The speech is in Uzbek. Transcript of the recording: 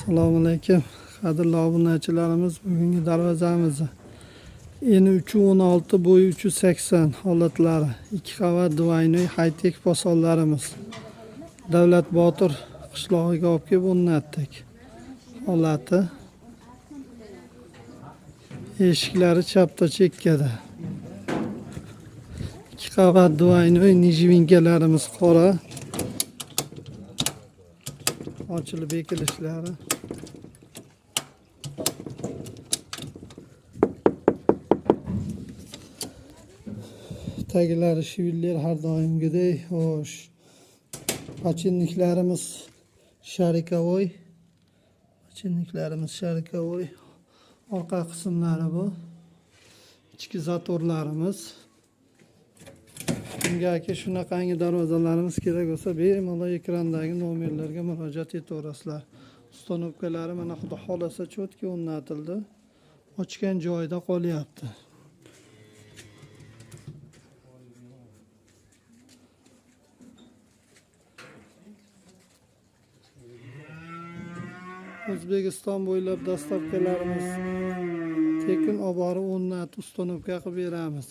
Assalomu alaykum. Qadrli obunachilarimiz, bugungi darvozamizni eni 316, bo'yi 380 holatlari, 2 qavat dvaynoy high-tech posonlarimiz. Davlat Botir qishlog'iga olib kelib o'rnatdik. Holati eshiklari chapta chekkada. 2 qavat dvaynoy nijvinkalarimiz qora. Ochilib bekilishlari. Tagilari shiviller har doimgidek xo'sh. Pachinniklarimiz sharikavoy. Orqa qismlari bu. Ichki zatorlarimiz. Bunga aka shunaqangi darvozalarimiz kerak bo'lsa, bemalol ekrandagi nomerlarga murojaat etaverasizlar. Ustanovkalari mana xudo xolasa cho'tki o'rnatildi. Ochgan joyida qolyapti. O'zbekiston bo'ylab dastavkalarimiz tekin olib borib o'rnatib ustanovka qilib beramiz.